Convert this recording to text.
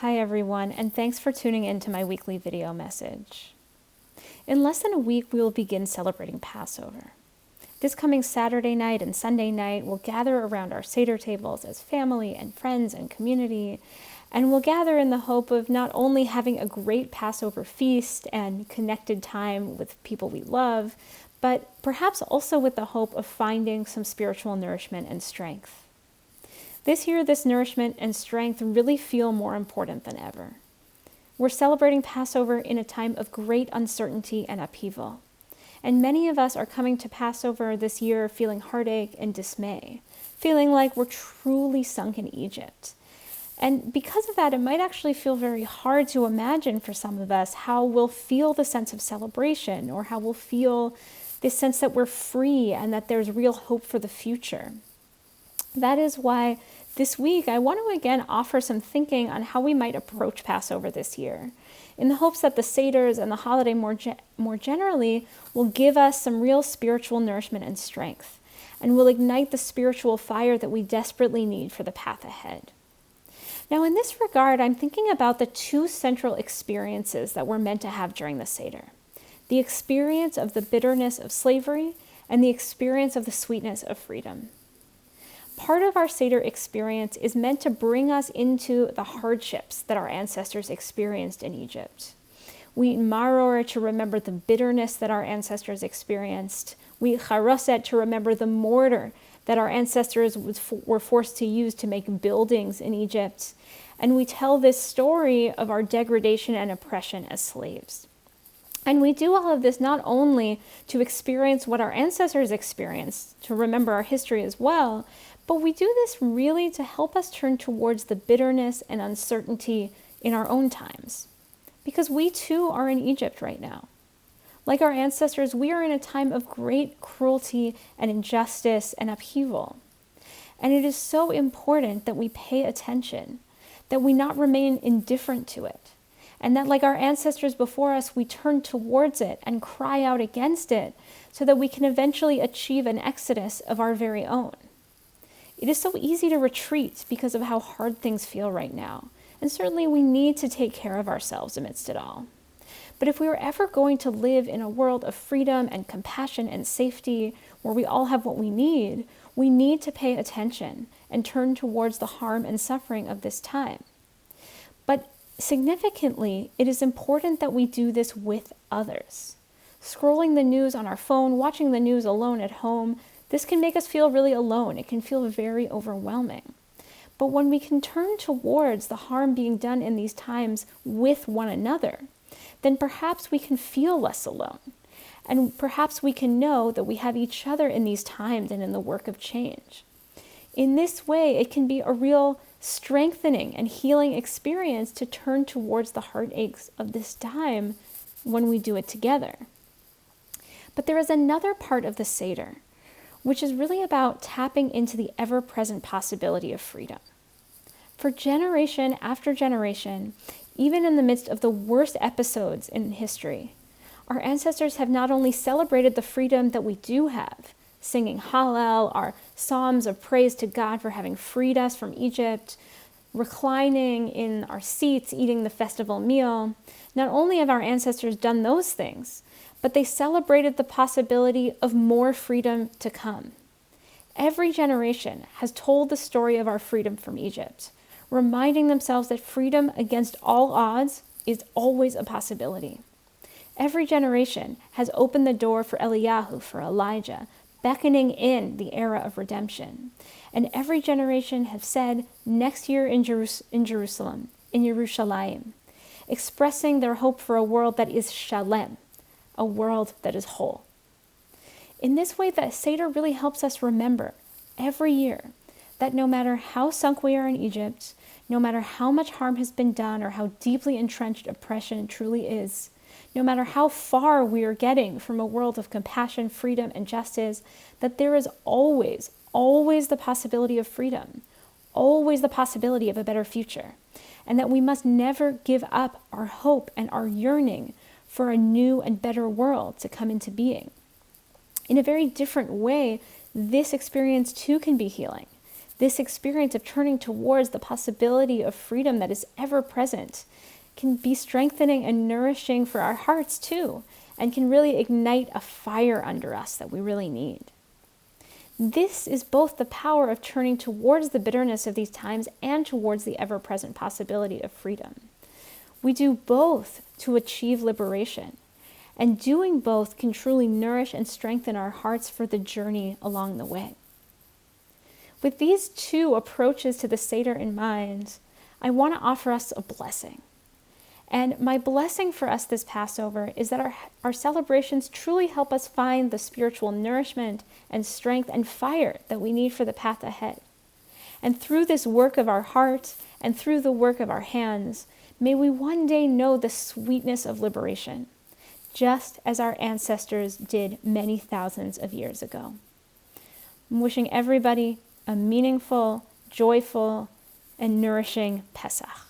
Hi everyone, and thanks for tuning in to my weekly video message. In less than a week, we will begin celebrating Passover. This coming Saturday night and Sunday night, we'll gather around our Seder tables as family and friends and community, and we'll gather in the hope of not only having a great Passover feast and connected time with people we love, but perhaps also with the hope of finding some spiritual nourishment and strength. This year, this nourishment and strength really feel more important than ever. We're celebrating Passover in a time of great uncertainty and upheaval. And many of us are coming to Passover this year feeling heartache and dismay, feeling like we're truly sunk in Egypt. And because of that, it might actually feel very hard to imagine for some of us how we'll feel the sense of celebration or how we'll feel this sense that we're free and that there's real hope for the future. That is why this week I want to again offer some thinking on how we might approach Passover this year, in the hopes that the Seders and the holiday more generally will give us some real spiritual nourishment and strength, and will ignite the spiritual fire that we desperately need for the path ahead. Now, in this regard, I'm thinking about the two central experiences that we're meant to have during the Seder: the experience of the bitterness of slavery and the experience of the sweetness of freedom. Part of our Seder experience is meant to bring us into the hardships that our ancestors experienced in Egypt. We eat maror to remember the bitterness that our ancestors experienced. We eat charoset to remember the mortar that our ancestors were forced to use to make buildings in Egypt. And we tell this story of our degradation and oppression as slaves. And we do all of this not only to experience what our ancestors experienced, to remember our history as well, but we do this really to help us turn towards the bitterness and uncertainty in our own times. Because we too are in Egypt right now. Like our ancestors, we are in a time of great cruelty and injustice and upheaval. And it is so important that we pay attention, that we not remain indifferent to it, and that like our ancestors before us, we turn towards it and cry out against it so that we can eventually achieve an exodus of our very own. It is so easy to retreat because of how hard things feel right now, and certainly we need to take care of ourselves amidst it all. But if we are ever going to live in a world of freedom and compassion and safety, where we all have what we need to pay attention and turn towards the harm and suffering of this time. But significantly, it is important that we do this with others. Scrolling the news on our phone, watching the news alone at home, this can make us feel really alone. It can feel very overwhelming. But when we can turn towards the harm being done in these times with one another, then perhaps we can feel less alone. And perhaps we can know that we have each other in these times and in the work of change. In this way, it can be a real strengthening and healing experience to turn towards the heartaches of this time when we do it together. But there is another part of the Seder, which is really about tapping into the ever-present possibility of freedom. For generation after generation, even in the midst of the worst episodes in history, our ancestors have not only celebrated the freedom that we do have, singing Hallel, our psalms of praise to God for having freed us from Egypt, reclining in our seats, eating the festival meal. Not only have our ancestors done those things, but they celebrated the possibility of more freedom to come. Every generation has told the story of our freedom from Egypt, reminding themselves that freedom against all odds is always a possibility. Every generation has opened the door for Eliyahu, for Elijah, beckoning in the era of redemption. And every generation has said, next year in Jerusalem, in Yerushalayim, expressing their hope for a world that is shalem, a world that is whole. In this way, the Seder really helps us remember every year that no matter how sunk we are in Egypt, no matter how much harm has been done or how deeply entrenched oppression truly is, no matter how far we are getting from a world of compassion, freedom, and justice, that there is always, always the possibility of freedom, always the possibility of a better future, and that we must never give up our hope and our yearning for a new and better world to come into being. In a very different way, this experience too can be healing. This experience of turning towards the possibility of freedom that is ever present can be strengthening and nourishing for our hearts too, and can really ignite a fire under us that we really need. This is both the power of turning towards the bitterness of these times and towards the ever-present possibility of freedom. We do both to achieve liberation, and doing both can truly nourish and strengthen our hearts for the journey along the way. With these two approaches to the Seder in mind, I want to offer us a blessing. And my blessing for us this Passover is that our celebrations truly help us find the spiritual nourishment and strength and fire that we need for the path ahead. And through this work of our heart and through the work of our hands, may we one day know the sweetness of liberation, just as our ancestors did many thousands of years ago. I'm wishing everybody a meaningful, joyful, and nourishing Pesach.